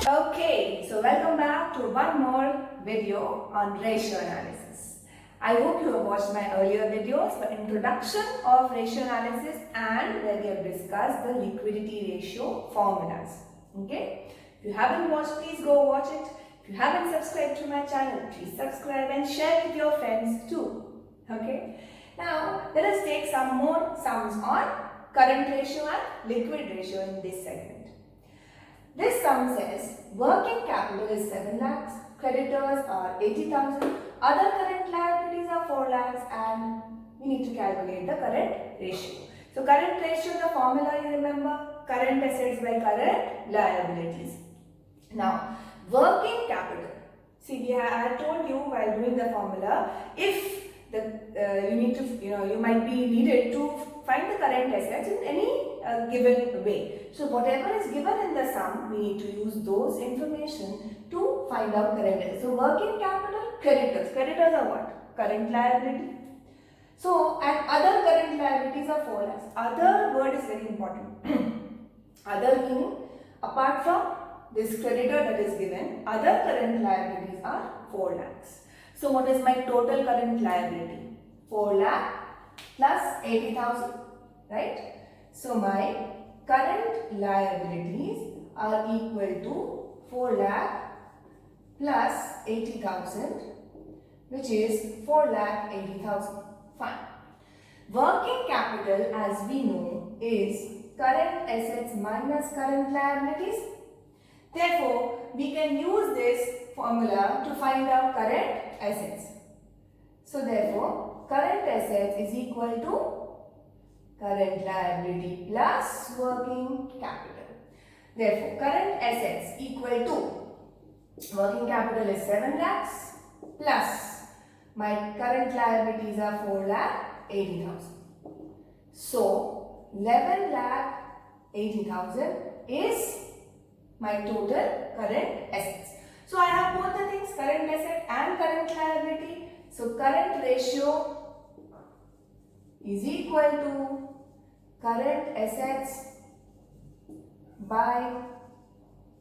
Okay, so welcome back to one more video on ratio analysis. I hope you have watched my earlier videos for introduction of ratio analysis and where we have discussed the liquidity ratio formulas. Okay, if you haven't watched, please go watch it. If you haven't subscribed to my channel, please subscribe and share with your friends too. Okay, now let us take some more sums on current ratio and liquid ratio in this segment. This sum says working capital is 7 lakhs, creditors are 80,000, other current liabilities are 4 lakhs, and we need to calculate the current ratio. So current ratio, the formula you remember, current assets by current liabilities. Now working capital, see I had told you while doing the formula, if you might be needed to find the current assets in any given way. So whatever is given in the sum, we need to use those information to find out current assets. So working capital, creditors. Creditors are what? Current liability. So and other current liabilities are 4 lakhs. Other word is very important. Other meaning apart from this creditor that is given, other current liabilities are 4 lakhs. So what is my total current liability? 4 lakh plus 80,000, right? So my current liabilities are equal to 4 lakh plus 80,000, which is 4 lakh 80,000. Fine. Working capital, as we know, is current assets minus current liabilities. Therefore, we can use this formula to find out current assets. So therefore, current assets is equal to current liability plus working capital. Therefore, current assets equal to working capital is 7 lakhs plus my current liabilities are 4 lakh 80,000. So 11 lakh 80,000 is my total current assets. So I have both the things, current asset and current liability. So current ratio is equal to current assets by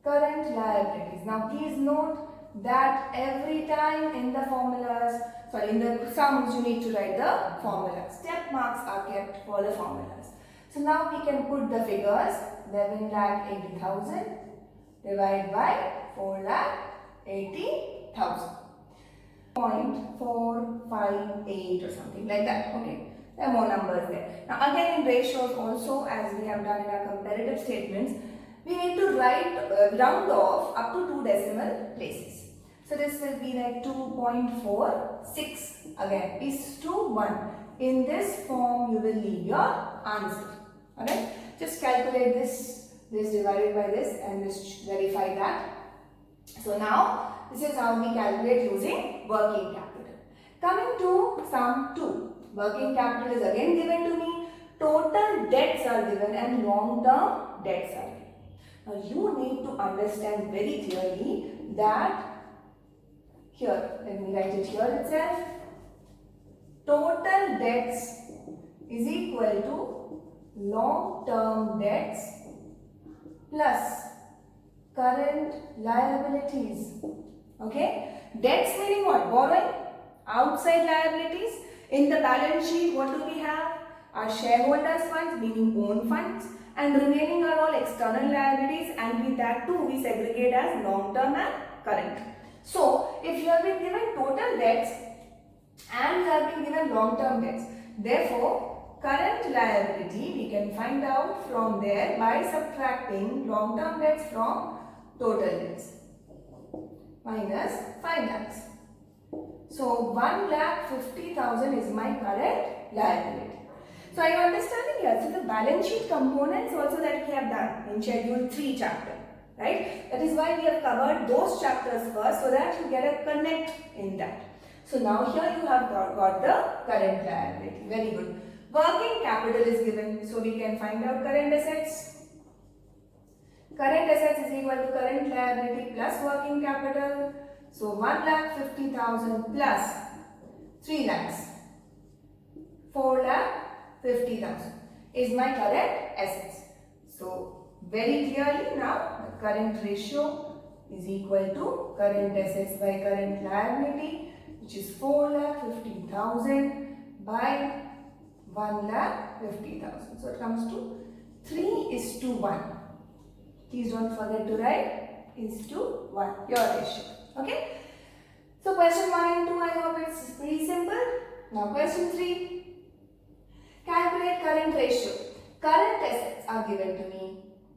current liabilities. Now please note that every time in the formulas, in the sums you need to write the formulas. Step marks are kept for the formulas. So now we can put the figures 11 lakh 80,000 divided by 4 lakh 80,000. 0.458 or something like that. Okay, there are more numbers there. Now again in ratios also, as we have done in our comparative statements, we need to round off up to 2 decimal places. So this will be like 2.46 again is to 1. In this form you will leave your answer. Alright, just calculate this divided by this and just verify that. So now this is how we calculate using working capital. Coming to sum 2. Working capital is again given to me. Total debts are given and long-term debts are given. Now you need to understand very clearly that here, let me write it here itself. Total debts is equal to long-term debts plus current liabilities. Okay, debts meaning what? Borrowing, outside liabilities. In the balance sheet, what do we have? Our shareholders' funds, meaning own funds, and remaining are all external liabilities, and with that too we segregate as long-term and current. So, if you have been given total debts and you have been given long-term debts, therefore current liability we can find out from there by subtracting long-term debts from total debts minus 5 lakhs. So 1,50,000 is my current liability. So are you understanding here? So the balance sheet components also that we have done in schedule 3 chapter, right? That is why we have covered those chapters first so that you get a connect in that. So now here you have got the current liability. Very good. Working capital is given, so we can find out current assets. Current assets is equal to current liability plus working capital. So 1,50,000 plus 3 lakhs. 4,50,000 is my current assets. So very clearly now the current ratio is equal to current assets by current liability, which is 4,50,000 by 1,50,000. So it comes to 3:1. Please don't forget to write is-to-1, your ratio. Okay. So question 1 and 2, I hope it's pretty simple. Now question 3. Calculate current ratio. Current assets are given to me.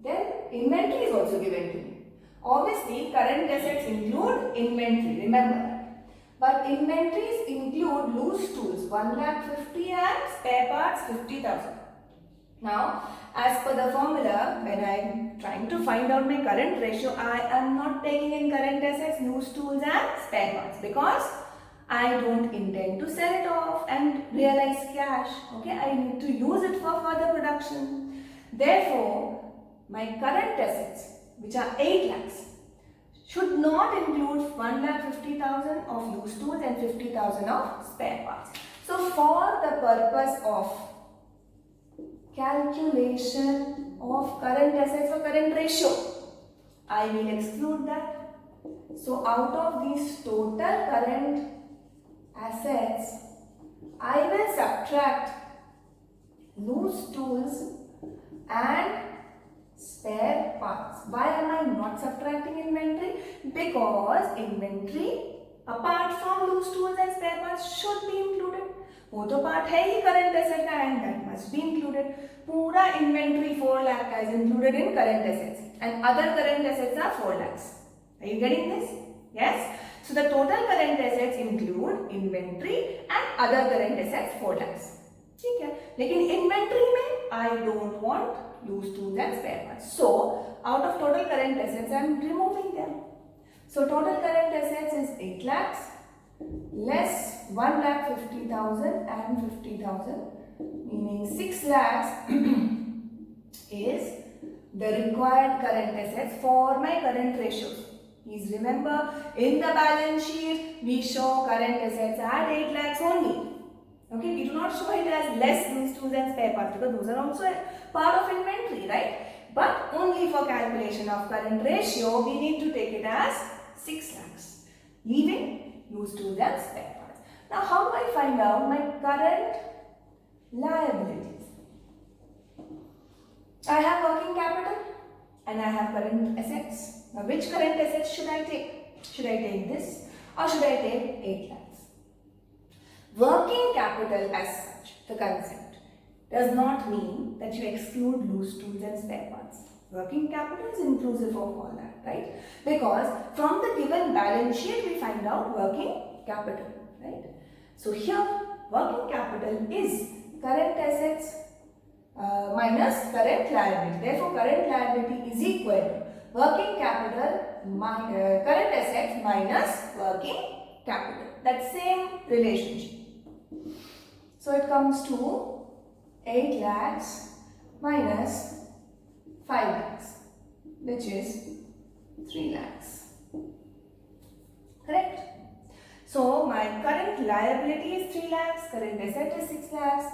Then inventory is also given to me. Obviously, current assets include inventory. Remember that. But inventories include loose tools 1,50,000 and spare parts 50,000. Now, as per the formula, when I am trying to find out my current ratio, I am not taking in current assets, loose tools and spare parts because I don't intend to sell it off and realize cash. Okay, I need to use it for further production. Therefore, my current assets, which are 8 lakhs, should not include 1,50,000 of loose tools and 50,000 of spare parts. So, for the purpose of calculation of current assets or current ratio, I will exclude that. So, out of these total current assets, I will subtract loose tools and spare parts. Why am I not subtracting inventory? Because inventory apart from loose tools and spare parts should be included. वो तो part है ही current asset का and that must be included. पूरा inventory 4 lakh का is included in current assets and other current assets are 4 lakhs. Are you getting this? Yes. So the total current assets include inventory and other current assets 4 lakhs. ठीक है. लेकिन inventory में I don't want loose tools and spare parts. So out of total current assets I am removing them. So total current assets is 8 lakhs. Less 1,50,000 and 50,000, meaning 6 lakhs is the required current assets for my current ratios. Please remember, in the balance sheet we show current assets at 8 lakhs only. Okay, we do not show it as less loose tools and spare parts because those are also part of inventory, right? But only for calculation of current ratio we need to take it as 6 lakhs, leaving loose tools and spare parts. Now, how do I find out my current liabilities? I have working capital and I have current assets. Now, which current assets should I take? Should I take this or should I take 8 lakhs? Working capital as such, the concept, does not mean that you exclude loose tools and spare parts. Working capital is inclusive of all that, right? Because from the given balance sheet we find out working capital, right? So here working capital is current assets minus current liability. Therefore, current liability is equal to working capital current assets minus working capital. That same relationship. So it comes to 8 lakhs minus 5 lakhs, which is 3 lakhs. Correct? So my current liability is 3 lakhs, current asset is 6 lakhs,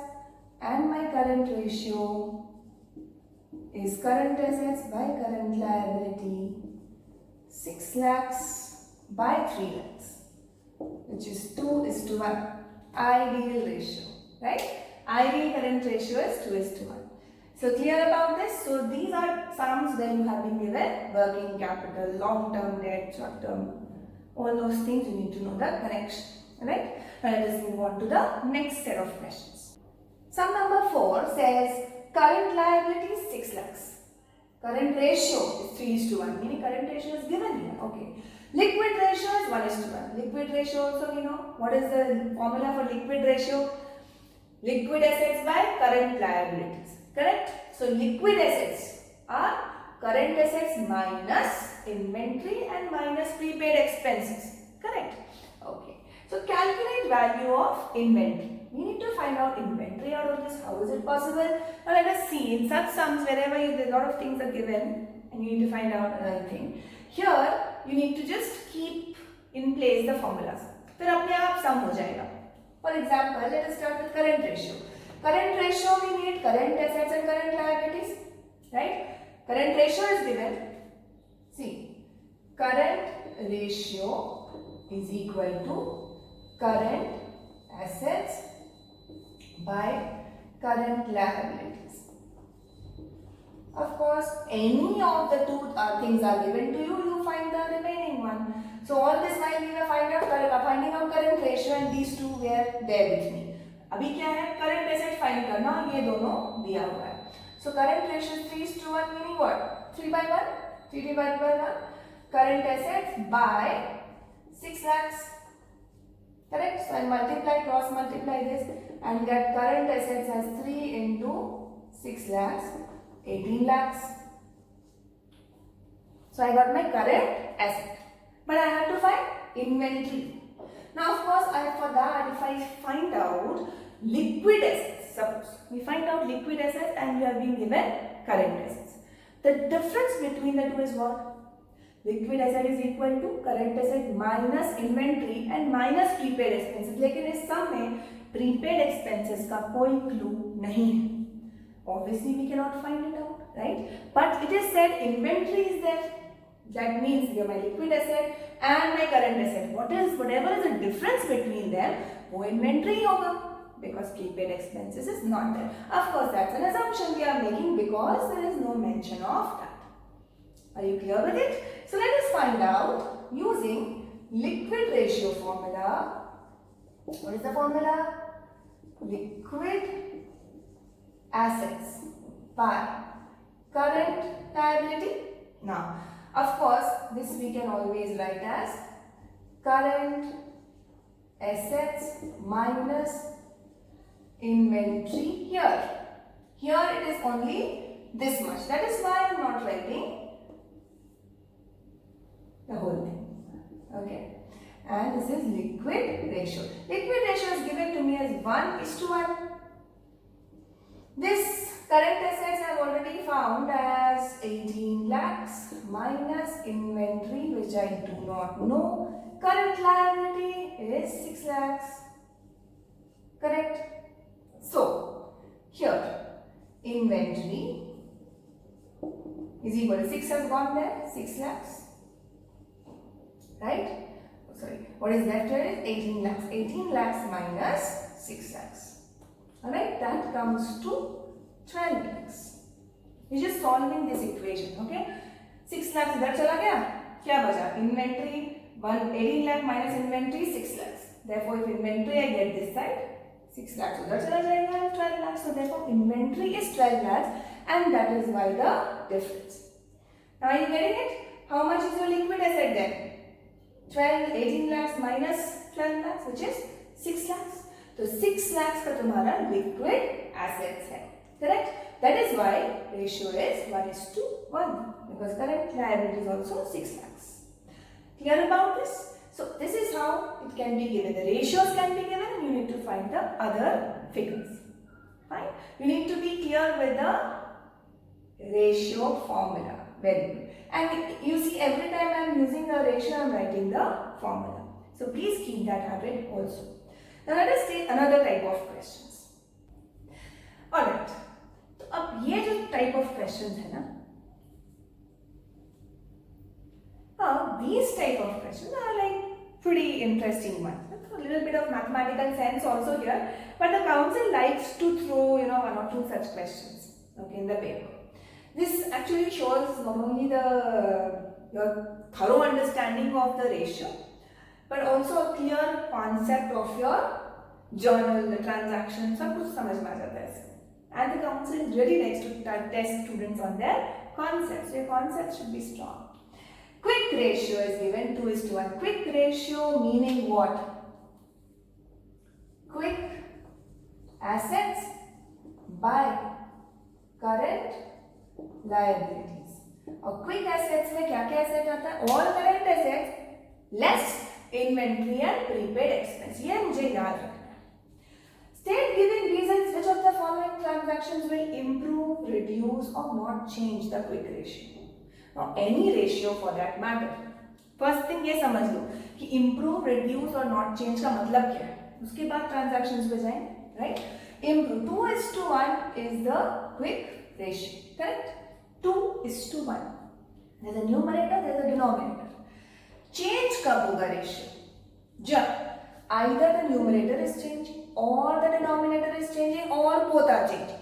and my current ratio is current assets by current liability 6 lakhs by 3 lakhs, which is 2:1. Ideal ratio, right? Ideal current ratio is 2:1. So clear about this? So these are sums where you have been given working capital, long-term debt, short-term, all those things you need to know the connection, right? Now let us move on to the next set of questions. Sum number 4 says current liability is 6 lakhs. Current ratio is 3:1, meaning current ratio is given here. Okay. Liquid ratio is 1:1. Liquid ratio also we know. What is the formula for liquid ratio? Liquid assets by current liabilities. Correct? So liquid assets are current assets minus inventory and minus prepaid expenses. Correct? Okay. So calculate value of inventory. We need to find out inventory out of this. How is it possible? Now let us see. In such sums, wherever a lot of things are given and you need to find out another thing. Here you need to just keep in place the formulas. फिर अपने आप sum हो जाएगा. For example, let us start with current ratio. Current ratio, we need current assets and current liabilities, right? Current ratio is given. See, current ratio is equal to current assets by current liabilities. Of course, any of the two things are given to you, you find the remaining one. So all this while we were finding out current ratio and these two were there with me. अभी क्या है? Current asset find करना, ये दोनों दिया हुआ है. So current ratio is 3:1 meaning what? 3/1, 3 divided by 1. Current assets by 6 lakhs. Correct? So I cross multiply this and get current assets as 3 into 6 lakhs, 18 lakhs. So I got my current asset. But I have to find inventory. Now of course, for that, if I find out liquid assets, suppose we find out liquid assets and we have been given current assets. The difference between the two is what? Liquid asset is equal to current asset minus inventory and minus prepaid expenses. लेकिन इस sum में prepaid expenses का कोई clue नहीं है. Obviously we cannot find it out, right? But it is said inventory is there. That means my liquid asset and my current asset. Whatever is the difference between them, वो inventory होगा. Because prepaid expenses is not there. Of course, that's an assumption we are making because there is no mention of that. Are you clear with it? So let us find out using liquid ratio formula. What is the formula? Liquid assets by current liability. Now, of course, this we can always write as current assets minus inventory here. Here it is only this much. That is why I am not writing the whole thing. Okay. And this is liquid ratio. Liquid ratio is given to me as 1:1. This current assets I have already found as 18 lakhs minus inventory, which I do not know. Current liability is 6 lakhs. Correct? So, here inventory is equal to 6 has gone there, 6 lakhs. Right? Sorry, what is left here is 18 lakhs. 18 lakhs minus 6 lakhs. Alright, that comes to 12 lakhs. You're just solving this equation, okay? 6 lakhs इधर चला गया, क्या बचा? Inventory 18 lakh minus inventory 6 lakhs. Therefore, if inventory I get this side, 6 lakhs उधर चला जाएगा 12 lakhs. So therefore, inventory is 12 lakhs and that is why the difference. Now are you getting it? How much is your liquid asset then? 18 lakhs minus 12 lakhs which is 6 lakhs. तो 6 lakhs का तुम्हारा liquid assets है. Correct? That is why ratio is 1:1 because current liability is also 6 lakhs. Clear about this? So this is how it can be given. The ratios can be given and you need to find the other figures. Fine? You need to be clear with the ratio formula. Very good. And you see every time I am using a ratio I am writing the formula. So please keep that habit also. Now let us take another type of questions. Alright. तो अब ये जो type of questions है ना, these type of questions are like pretty interesting ones. A little bit of mathematical sense also here, but the council likes to throw one or two such questions in the paper. This actually shows not only your thorough understanding of the ratio, but also a clear concept of your journal, the transaction, सब कुछ समझ में आ जाता है. And the council really likes to test students on their concepts. Your concepts should be strong. Quick ratio is given 2:1. Quick ratio meaning what? Quick assets by current liabilities. और quick assets में क्या क्या asset आता है? All current assets less inventory and prepaid expense. ये मुझे याद रखना है. State giving reasons which of the following transactions will improve, reduce or not change the quick ratio. Now any ratio for that matter. First thing ये समझ लो कि improve, reduce और not change का मतलब क्या है. उसके बाद transactions पे जाएंगे, right? Improve 2:1 is the quick ratio, correct? 2:1. There's a numerator, there's a denominator. Change कब होगा रेशियो? जब either the numerator is changing or the denominator is changing or both are changing.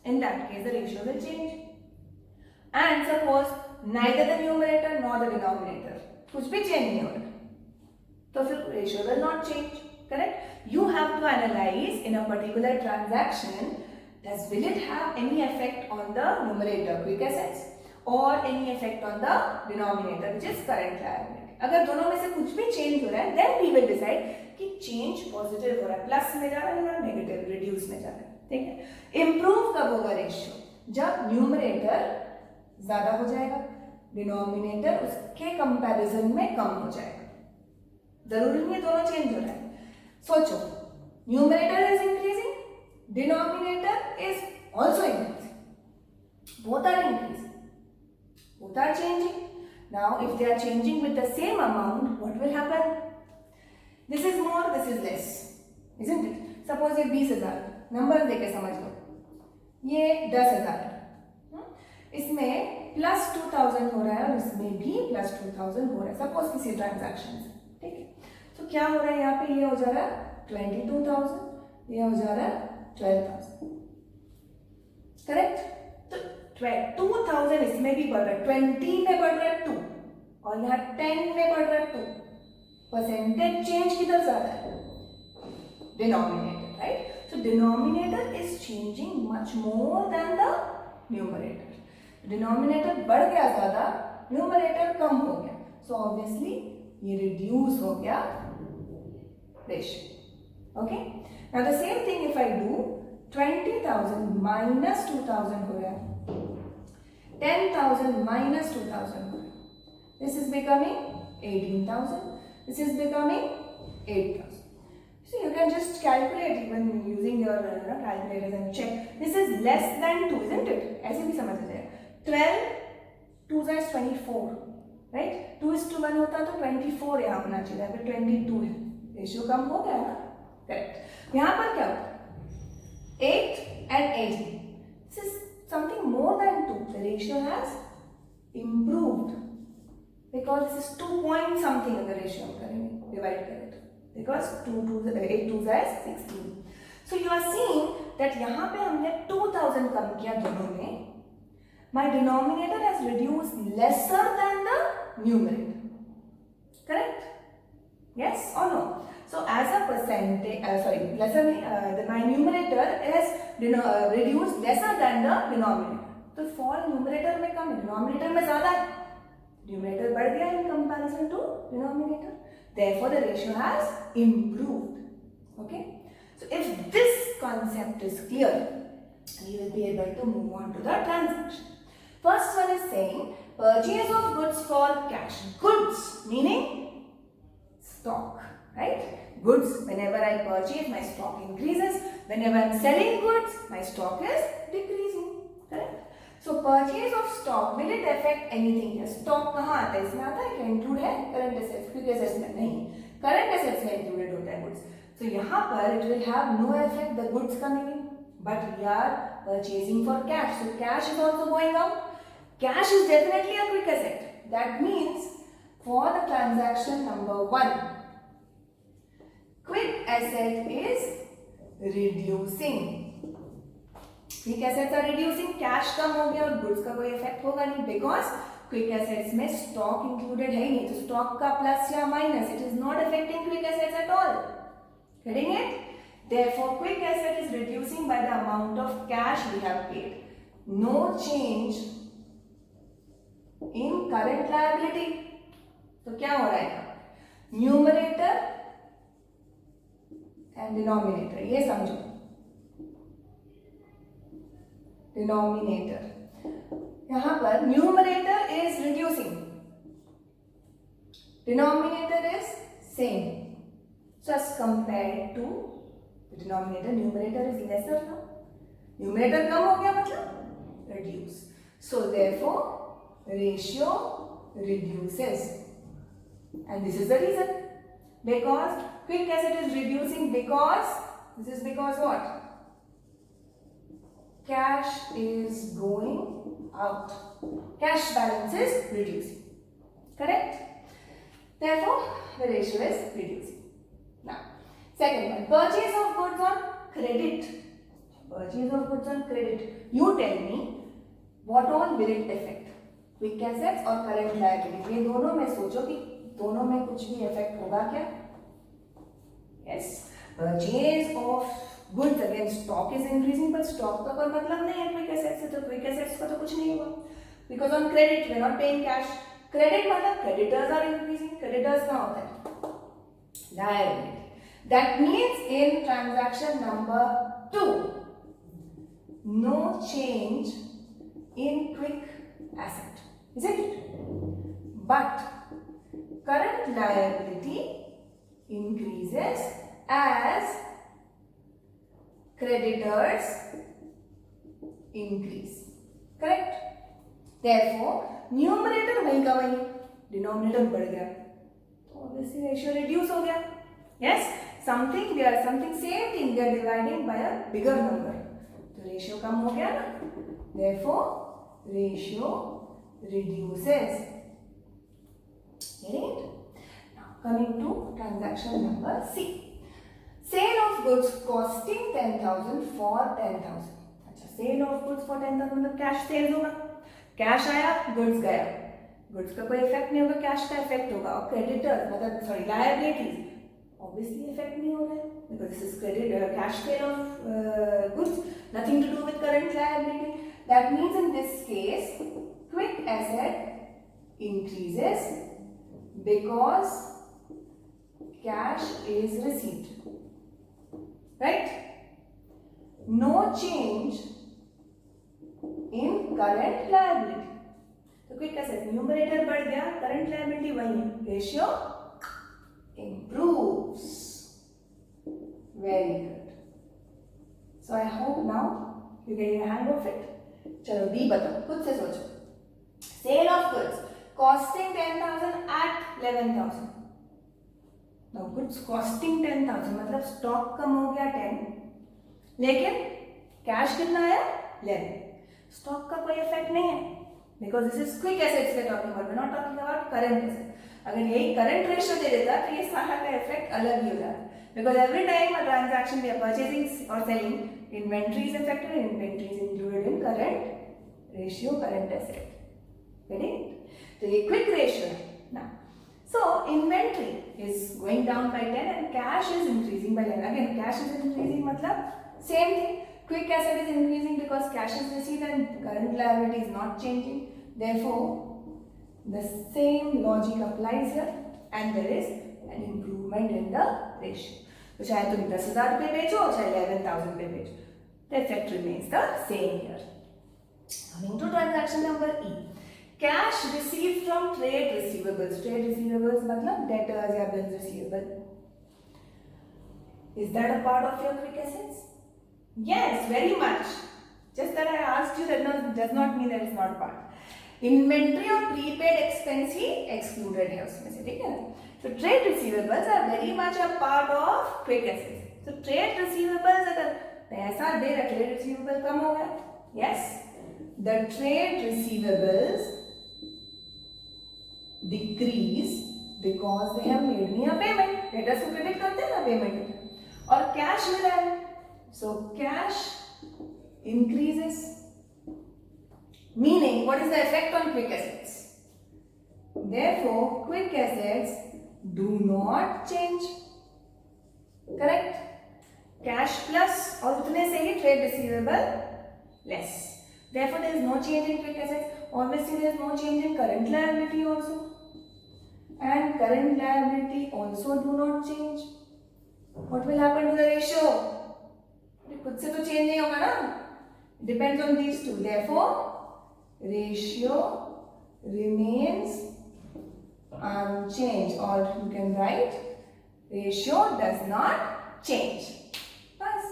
In that case, the ratio will change. And suppose neither the numerator nor the denominator, कुछ भी change नहीं हो रहा, तो फिर ratio will not change. Correct? You have to analyze in a particular transaction, will it have any effect on the numerator, quick assets, or any effect on the denominator, which is current liability. अगर दोनों में से कुछ भी change हो रहा है, then we will decide कि चेंज पॉजिटिव हो रहा है, प्लस में जा रहा है या नेगेटिव रिड्यूस में जा रहा है. ठीक है. इंप्रूव कब होगा रेशियो? जब न्यूमरेटर ज्यादा हो जाएगा, डिनोमिनेटर उसके कंपैरिजन में कम हो जाएगा. जरूरी नहीं है दोनों चेंज हो रहा है. सोचो, numerator is increasing, denominator is also increasing, both are increasing, both are changing. Now if they are changing with the same amount, what will happen? This is more, this is less, isn't it? Suppose ये 20,000 number देके समझ लो, ये 10,000, इसमें plus 2,000 हो रहा है और इसमें भी प्लस 2,000 हो रहा है. सपोज किसी ट्रांजैक्शन से. ठीक है. तो क्या हो रहा है यहाँ पे? ये हो जा रहा है 22,000, ये हो जा रहा है 12,000. करेक्ट? 2,000 इसमें भी बढ़ रहा है, 20 में बढ़ रहा है 2 और यहाँ 10 में बढ़ रहा है 2. परसेंटेज चेंज किधर ज्यादा है? Denominator, right? So denominator is changing much more than the numerator. Denominator बढ़ गया ज्यादा, न्यूमरेटर कम हो गया, सो ऑब्वियसली ये रिड्यूस हो गया ratio. Okay. Now the same thing if I do 20,000 minus 2,000 हो रहा है, 10,000 minus 2,000. This is becoming 18,000. This is becoming 8,000. So you can just calculate even using your calculators and check. This is less than 2, isn't it? ऐसे भी समझ जाएगा. 12, 2 is 24, right? 2:1 होता तो 24 यहाँ होना चाहिए, अभी 22 है. रेशियो कम हो गया ना? करेक्ट. यहाँ पर क्या होता है? 8 and 18. This is something more than 2. The ratio has improved because this is 2 point something. अगर ratio हम करेंगे, divide करें तो, because 8 2 is 16. So you are seeing that यहाँ पे हमने 2,000 कम किया दोनों में. My denominator has reduced lesser than the numerator. Correct? Yes or no? So as a percentage, lesser, my numerator is reduced lesser than the denominator. तो fall numerator में कम है, denominator में ज्यादा है. न्यूमरेटर बढ़ गया in comparison to denominator. Therefore the ratio has improved. Okay. So if this concept is clear, you will be able to move on to the transaction. First one is saying purchase of goods for cash. Goods meaning stock, right? Goods, whenever I purchase, my stock increases. Whenever I am selling goods, my stock is decreasing. Correct? So purchase of stock, will it affect anything? Stock कहाँ आता है? इसमें आता है क्या? Include है current assets, quick assets में नहीं. करंट एसेट्स में इंक्लूडेड होता है गुड्स. So यहाँ पर it will have no effect the goods coming in, but we are purchasing for cash. So cash is also going out. Cash is definitely a quick asset. That means for the transaction number 1, quick asset is reducing. Quick assets are reducing, cash कम हो गया और goods का कोई effect होगा नहीं, because quick assets में stock included है ही नहीं. तो stock का plus या minus, it is not affecting quick assets at all. Getting it? Therefore, quick asset is reducing by the amount of cash we have paid. No change in current liability. तो क्या हो रहा है? Numerator and denominator, ये समझो. Denominator, यहाँ पर numerator is reducing, denominator is same. So as compared to the denominator, numerator is lesser now. Numerator कम हो गया मतलब reduce. So therefore ratio reduces, and this is the reason, because quick asset is reducing because this is because what? Cash is going out. Cash balance is reducing. Correct? Therefore, the ratio is reducing. Now, second one, purchase of goods on credit. Purchase of goods on credit. You tell me, what all will it affect? Quick assets और current liability. ये दोनों में सोचो कि दोनों में कुछ भी effect होगा क्या? Yes. Purchase of goods again, stock is increasing, but stock का कोई मतलब नहीं है quick assets से, तो quick assets का तो कुछ नहीं होगा. Because on credit we are not paying cash. Credit मतलब creditors are increasing. Creditors कहाँ होता है? Liability. That means in transaction number 2, no change in quick asset, isn't it? But current liability increases as creditors increase. Correct? Therefore, numerator वही का वही, denominator बढ़ गया, तो obviously ratio reduce हो गया. Yes, something same thing they are dividing by a bigger number, तो ratio कम हो गया ना. Therefore, ratio reduces. Get it? Now coming to transaction number C. Sale of goods costing 10,000 for 10,000. अच्छा, sale of goods for 10,000 मतलब cash sales होगा. Cash आया, goods गया. Goods का कोई effect नहीं होगा, cash का effect होगा. और creditors मतलब liabilities obviously effect नहीं हो रहा है because this is cash sale of goods, nothing to do with current liability. That means in this case, quick asset increases because cash is received. Right? No change in current liability. तो quick asset numerator बढ़ गया, current liability वही है, ratio improves. Very good. So I hope now you get a hang of it. चलो B बताओ, खुद से सोचो. Sale of goods costing 10,000 at 11,000. Now goods costing 10,000 मतलब stock कम हो गया 10, लेकिन cash कितना आया 11. Stock का कोई effect नहीं है because this is quick assets we are talking about. We are not talking about current assets. अगर यही current ratio दे देता तो ये सारा का effect अलग ही हो जाता. Because every time a transaction we are purchasing or selling, inventory is affected. Inventory is included in current ratio, current asset. Get it? So ये quick ratio है. Now, so inventory is going down by 10 and cash is increasing by 11. Again, cash is increasing मतलब same thing. Quick asset is increasing because cash is received and current liability is not changing. Therefore, the same logic applies here and there is an improvement in the ratio. तो चाहे तुम 10,000 पे बेचो चाहे 11,000 पे बेचो, the effect remains the same here. Coming to transaction number E, cash received from trade receivables. Trade receivables मतलब debtors या bills receivable. Is that a part of your quick assets? Yes, very much. Just that I asked you that does not mean that it's not part. Inventory और prepaid expense ही excluded है उसमें से, ठीक है ना? So trade receivables are very much a part of quick assets. So trade receivables अगर पैसा दे रहा, trade receivable कम हो गया. Yes, the trade receivables decrease because they have made me a payment. Debtors को credit करते हैं ना payment और cash मिला है. So cash increases. Meaning, what is the effect on quick assets? Therefore, quick assets do not change. Correct? Cash plus और उतने से ही trade receivable less. Therefore, there is no change in quick assets. Obviously, there is no change in current liability also. And current liability also do not change. What will happen to the ratio? खुद से तो change नहीं होगा ना? Depends on these two. Therefore, ratio remains unchanged, or you can write ratio does not change. Bas.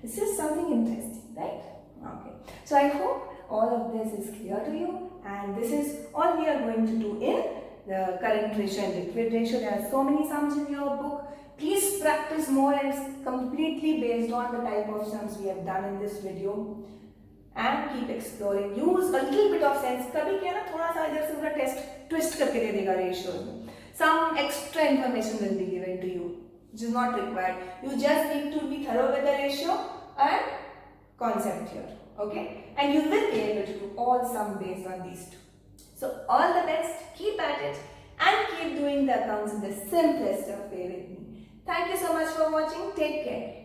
This is something interesting, right? Okay. So I hope all of this is clear to you, and this is all we are going to do in the current ratio and liquid ratio. There are so many sums in your book. Please practice more, and it's completely based on the type of sums we have done in this video. and keep exploring. Use a little bit of sense. कभी क्या ना थोड़ा सा इधर से उधर test twist करके दे देगा रेशियोज में. Some extra information will be given to you, which is not required. You just need to be thorough with the ratio and concept here. Okay, and you will be able to do all sum based on these two. So all the best. Keep at it and keep doing the accounts in the simplest of way with me. Thank you so much for watching. Take care.